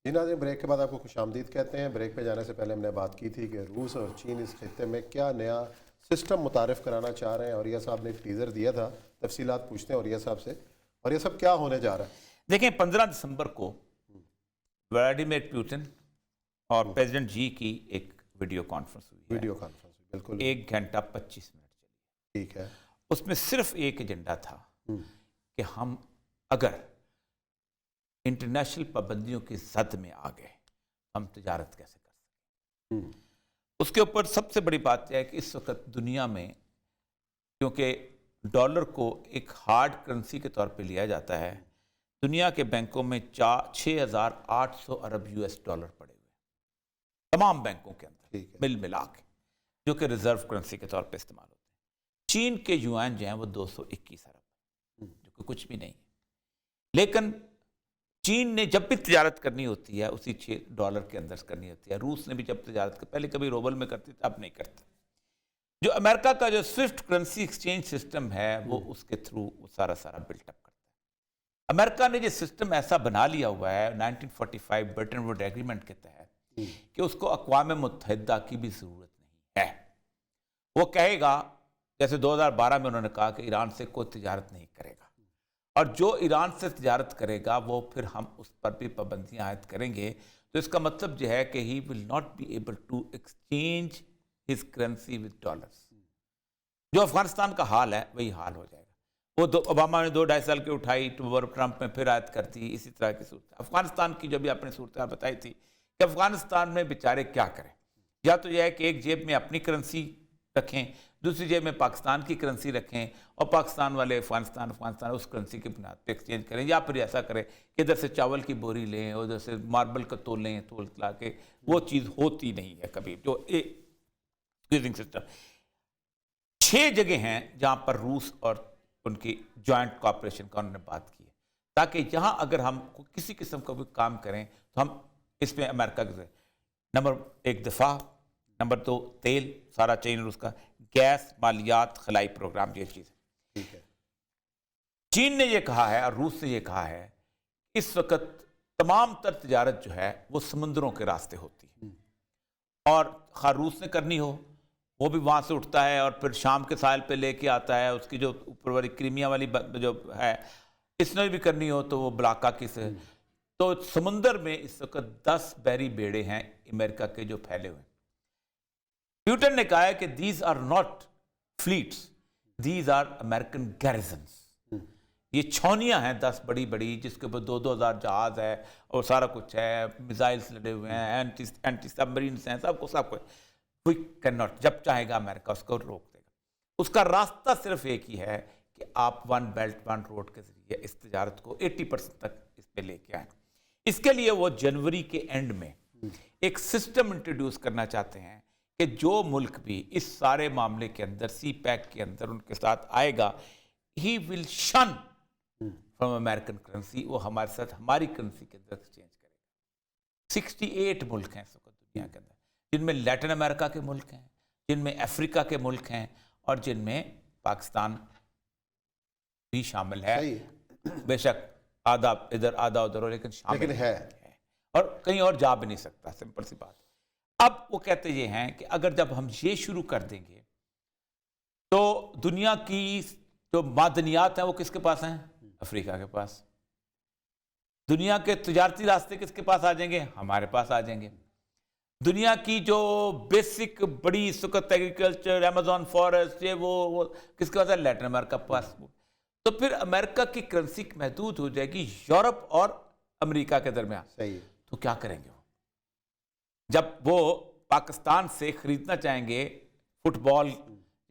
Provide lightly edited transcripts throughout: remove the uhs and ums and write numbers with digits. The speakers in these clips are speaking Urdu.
جی ناظرین، بریک کے بعد آپ کو خوش آمدید کہتے ہیں۔ بریک پہ جانے سے پہلے ہم نے بات کی تھی کہ روس اور چین اس خطے میں کیا نیا سسٹم متعارف کرانا چاہ رہے ہیں۔ اوریہ صاحب نے ایک ٹیزر دیا تھا، تفصیلات پوچھتے ہیں اوریہ صاحب سے۔ اوریہ صاحب، کیا ہونے جا رہا ہے؟ دیکھیں 15 دسمبر کو ولاڈیمیر پوٹن اور پریزیڈنٹ جی کی ایک ویڈیو کانفرنس ہوئی ہے۔ ویڈیو کانفرنس، بالکل 1 گھنٹہ 25 منٹ چلی۔ ٹھیک ہے۔ اس میں صرف ایک ایجنڈا تھا کہ ہم اگر انٹرنیشنل پابندیوں کی زد میں آ گئے ہم تجارت کیسے کر سکیں۔ اس کے اوپر سب سے بڑی بات یہ ہے کہ اس وقت دنیا میں کیونکہ ڈالر کو ایک ہارڈ کرنسی کے طور پہ لیا جاتا ہے، دنیا کے بینکوں میں 6,800 ارب US ڈالر پڑے ہوئے ہیں تمام بینکوں کے اندر مل ملا کے، جو کہ ریزرو کرنسی کے طور پہ استعمال ہوتے ہیں۔ چین کے یوان جو ہیں وہ 221 ارب، جو کہ کچھ بھی نہیں ہے۔ لیکن چین نے جب بھی تجارت کرنی ہوتی ہے اسی $6 کے اندر کرنی ہوتی ہے۔ روس نے بھی جب تجارت پہلے کبھی روبل میں کرتی تھی، اب نہیں کرتے۔ جو امریکہ کا جو سوئفٹ کرنسی ایکسچینج سسٹم ہے وہ اس کے تھرو سارا بلٹ اپ کرتا ہے۔ امریکہ نے یہ سسٹم ایسا بنا لیا ہوا ہے 1945 برٹن ووڈ ایگریمنٹ کے تحت کہ اس کو اقوام متحدہ کی بھی ضرورت نہیں ہے۔ وہ کہے گا، جیسے 2012 میں انہوں نے کہا کہ ایران سے کوئی تجارت نہیں کرے گا، اور جو ایران سے تجارت کرے گا وہ پھر ہم اس پر بھی پابندیاں عائد کریں گے۔ تو اس کا مطلب یہ ہے کہ he will not be able to exchange his currency with dollars۔ جو افغانستان کا حال ہے وہی حال ہو جائے گا۔ وہ اوباما نے 2-2.5 سال کی اٹھائی، ٹرمپ میں پھر عائد کرتی، اسی طرح کی صورت۔ افغانستان کی جو بھی آپ نے صورتحال بتائی تھی کہ افغانستان میں بیچارے کیا کریں، یا تو یہ ہے کہ ایک جیب میں اپنی کرنسی رکھیں، دوسری جیب میں پاکستان کی کرنسی رکھیں، اور پاکستان والے افغانستان اس کرنسی کی بنیاد پہ ایکسچینج کریں، یا پھر ایسا کریں کہ ادھر سے چاول کی بوری لیں، ادھر سے ماربل کا تول لیں، تول لا کے۔ وہ چیز ہوتی نہیں ہے کبھی۔ جو ایکسچینج سسٹم 6 جگہ ہیں جہاں پر روس اور ان کی جوائنٹ کوآپریشن کا انہوں نے بات کی ہے، تاکہ یہاں اگر ہم کسی قسم کا بھی کام کریں تو ہم اس میں امریکہ کے نمبر 1 دفاع، نمبر 2 تیل، سارا چین روس کا، گیس، مالیات، خلائی پروگرام، یہ چیز ہے۔ چین نے یہ کہا ہے اور روس نے یہ کہا ہے اس وقت تمام تر تجارت جو ہے وہ سمندروں کے راستے ہوتی ہے، اور خواہ روس نے کرنی ہو وہ بھی وہاں سے اٹھتا ہے اور پھر شام کے ساحل پہ لے کے آتا ہے، اس کی جو اوپر والی کریمیا والی جو ہے، اس نے بھی کرنی ہو تو وہ بلاکا کی سے۔ تو سمندر میں اس وقت 10 بحری بیڑے ہیں امریکہ کے جو پھیلے ہوئے ہیں۔ پیوٹن نے کہا ہے کہ these are not flats, these are American garrisons. یہ چھاؤنیاں ہیں 10 بڑی بڑی، جس کے اوپر 2-2 ہزار جہاز ہے اور سارا کچھ ہے، میزائلس لڑے ہوئے ہیں، اینٹی سب مرینس ہیں، سب کچھ۔ وی کین ناٹ، جب چاہے گا امریکہ اس کو روک دے گا۔ اس کا راستہ صرف ایک ہی ہے کہ آپ 1 بیلٹ 1 روڈ کے ذریعے اس تجارت کو 80% تک اس پہ لے کے آئیں۔ اس کے لیے وہ جنوری کے اینڈ میں ایک سسٹم انٹروڈیوس کرنا چاہتے ہیں کہ جو ملک بھی اس سارے معاملے کے اندر سی پیک کے اندر ان کے ساتھ آئے گا، ہی ول شن فرام امریکن کرنسی، وہ ہمارے ساتھ ہماری کرنسی کے اندر ایکسچینج کرے گا۔ 68 ملک ہیں اس وقت دنیا کے اندر، جن میں لیٹن امریکہ کے ملک ہیں، جن میں افریقہ کے ملک ہیں، اور جن میں پاکستان بھی شامل ہے۔ بے شک آدھا ادھر آدھا ادھر ہو، لیکن شامل ہے، اور کہیں اور جا بھی نہیں سکتا، سمپل سی بات۔ اب وہ کہتے یہ ہیں کہ اگر جب ہم یہ شروع کر دیں گے تو دنیا کی جو معدنیات ہیں وہ کس کے پاس ہیں؟ افریقہ کے پاس۔ دنیا کے تجارتی راستے کس کے پاس آ جائیں گے؟ ہمارے پاس آ جائیں گے۔ دنیا کی جو بیسک بڑی سکت ایگریکلچر، ایمیزون فارسٹ، یہ وہ کس کے پاس ہے؟ لیٹن امریکہ کے پاس۔ تو پھر امریکہ کی کرنسی محدود ہو جائے گی یورپ اور امریکہ کے درمیان۔ صحیح۔ تو کیا کریں گے وہ؟ جب وہ پاکستان سے خریدنا چاہیں گے فٹ بال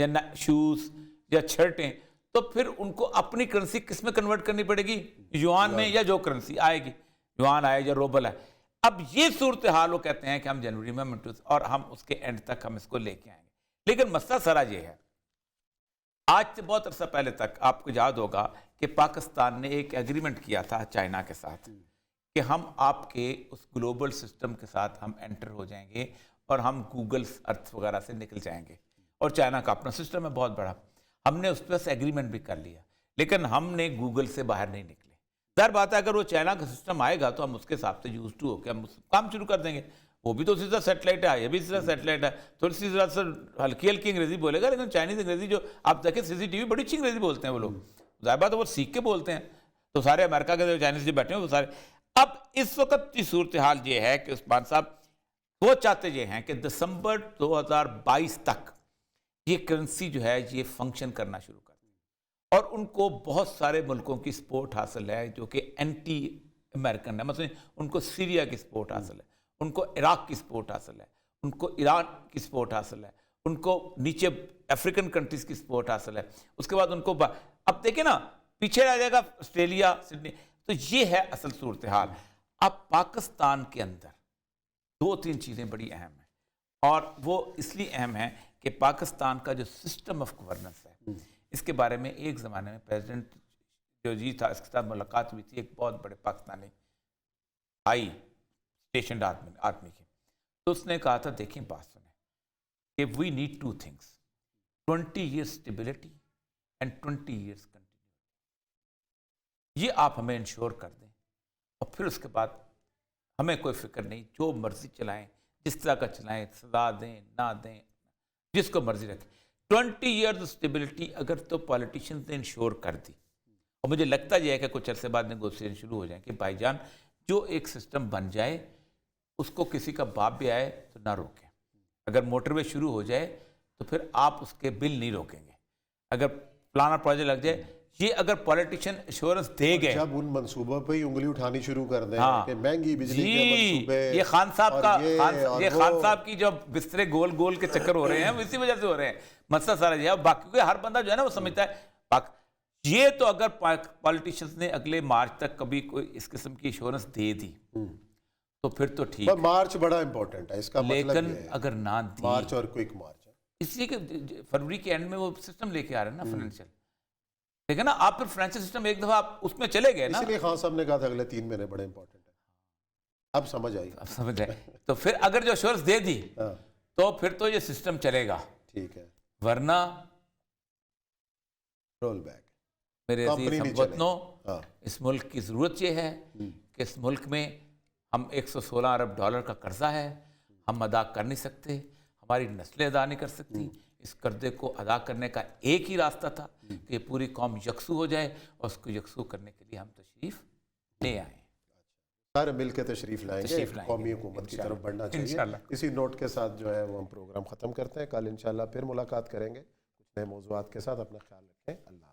یا شوز یا شرٹیں، تو پھر ان کو اپنی کرنسی کس میں کنورٹ کرنی پڑے گی؟ یوان میں، یا جو کرنسی آئے گی، یوان آئے یا روبل آئے۔ اب یہ صورتحال وہ کہتے ہیں کہ ہم جنوری میں اور ہم اس کے اینڈ تک ہم اس کو لے کے آئیں گے۔ لیکن مسئلہ سارا یہ ہے، آج سے بہت عرصہ پہلے تک آپ کو یاد ہوگا کہ پاکستان نے ایک ایگریمنٹ کیا تھا چائنا کے ساتھ کہ ہم آپ کے اس گلوبل سسٹم کے ساتھ ہم انٹر ہو جائیں گے اور ہم گوگل ارتھ وغیرہ سے نکل جائیں گے، اور چائنا کا اپنا سسٹم ہے بہت بڑا۔ ہم نے اس پہ ایگریمنٹ بھی کر لیا، لیکن ہم نے گوگل سے باہر نہیں نکلے۔ ظاہر بات ہے اگر وہ چائنا کا سسٹم آئے گا تو ہم اس کے حساب سے یوز ٹو ہو کے ہم کام شروع کر دیں گے. وہ بھی تو اسی طرح سیٹلائٹ ہے, یہ بھی اسی طرح سیٹلائٹ ہے, تھوڑی سی ذرا سا ہلکی ہلکی انگریزی بولے گا, لیکن چائنیز انگریزی جو آپ دیکھیں CCTV بڑی اچھی انگریزی بولتے ہیں وہ لوگ, ظاہر بات ہے وہ سیکھ کے بولتے ہیں. تو سارے امریکہ کے جو چائنیز جو بیٹھے ہیں وہ سارے. اب اس وقت کی صورتحال یہ ہے کہ عثمان صاحب وہ چاہتے یہ ہیں کہ دسمبر 2022 تک یہ کرنسی جو ہے یہ فنکشن کرنا شروع کر دیں, اور ان کو بہت سارے ملکوں کی سپورٹ حاصل ہے جو کہ اینٹی امریکن ہے. مثلا ان کو سیریا کی سپورٹ حاصل ہے, ان کو عراق کی سپورٹ حاصل ہے, ان کو ایران کی سپورٹ حاصل ہے, ان کو نیچے افریقن کنٹریز کی سپورٹ حاصل ہے. اس کے بعد ان کو اب دیکھیں نا پیچھے رہ جائے گا آسٹریلیا, سڈنی. تو یہ ہے اصل صورتحال. اب پاکستان کے اندر 2-3 چیزیں بڑی اہم ہیں, اور وہ اس لیے اہم ہیں کہ پاکستان کا جو سسٹم آف گورننس ہے اس کے بارے میں ایک زمانے میں پریزیڈنٹ جو جی تھا اس کے ساتھ ملاقات ہوئی تھی ایک بہت بڑے پاکستانی آئی اسٹیشنڈ آدمی کی, تو اس نے کہا تھا دیکھیں بات سنیں کہ we need 2 things, 20 years stability and 20 years continuity. یہ آپ ہمیں انشور کر دیں, اور پھر اس کے بعد ہمیں کوئی فکر نہیں, جو مرضی چلائیں, جس طرح کا چلائیں, سزا دیں نہ دیں, جس کو مرضی رکھیں. 20 years اسٹیبلٹی اگر تو پالیٹیشنز نے انشور کر دی, اور مجھے لگتا یہ ہے کہ کچھ عرصے بعد نیگوسیشن شروع ہو جائیں کہ بھائی جان جو ایک سسٹم بن جائے اس کو کسی کا باپ بھی آئے تو نہ روکیں. اگر موٹر وے شروع ہو جائے تو پھر آپ اس کے بل نہیں روکیں گے. اگر پلانا پروجیکٹ لگ جائے, یہ اگر پولیٹیشین ایشورنس دے گئے, جب ان منصوبوں پہ ہی انگلی اٹھانی شروع کر دیں کہ مہنگی بجلی کے جی منصوبے, یہ خان صاحب کا یہ وہ خان صاحب کی جو بسترے گول گول کے چکر ہو رہے ہیں اسی وجہ سے ہو رہے ہیں. مسئلہ سارا یہ ہے. باقی ہر بندہ جو ہے نا وہ سمجھتا ہے یہ تو اگر پالیٹیشنز نے اگلے مارچ تک کبھی کوئی اس قسم کی ایشورنس دے دی تو پھر تو ٹھیک ہے. مارچ بڑا امپورٹنٹ ہے, اس کا مطلب لیکن یہ ہے اگر نہ دی, مارچ اور کوئک مارچ ہے, اس لیے کہ فروری کے اینڈ میں وہ سسٹم لے کے آ رہے ہیں نا فائنینشیل, لیکن نا آپ پھر فائنینشیل سسٹم ایک دفعہ آپ اس میں چلے گئے نا, اس لیے خان صاحب نے کہا تھا اگلے 3 مہینے بڑے امپورٹنٹ ہیں. اب سمجھ آئی, اب سمجھ آئے. تو پھر اگر جو ایشورنس دے دی تو پھر تو یہ سسٹم چلے گا, ٹھیک ہے, ورنہ رول بیک. میرے عزیز ہم وطنوں, اس ملک کی ضرورت یہ ہے کہ اس ملک میں ہم $116 ارب کا قرضہ ہے, ہم ادا کر نہیں سکتے, ہماری نسلیں ادا نہیں کر سکتی. اس قرضے کو ادا کرنے کا ایک ہی راستہ تھا کہ پوری قوم یکسو ہو جائے, اور اس کو یکسو کرنے کے لیے ہم تشریف لے آئیں. سارے مل کے تشریف لائیں گے, قومی حکومت کی طرف بڑھنا چاہیے. اسی نوٹ کے ساتھ جو ہے وہ ہم پروگرام ختم کرتے ہیں. کل انشاءاللہ پھر ملاقات کریں گے کچھ نئے موضوعات کے ساتھ. اپنا خیال رکھیں. اللہ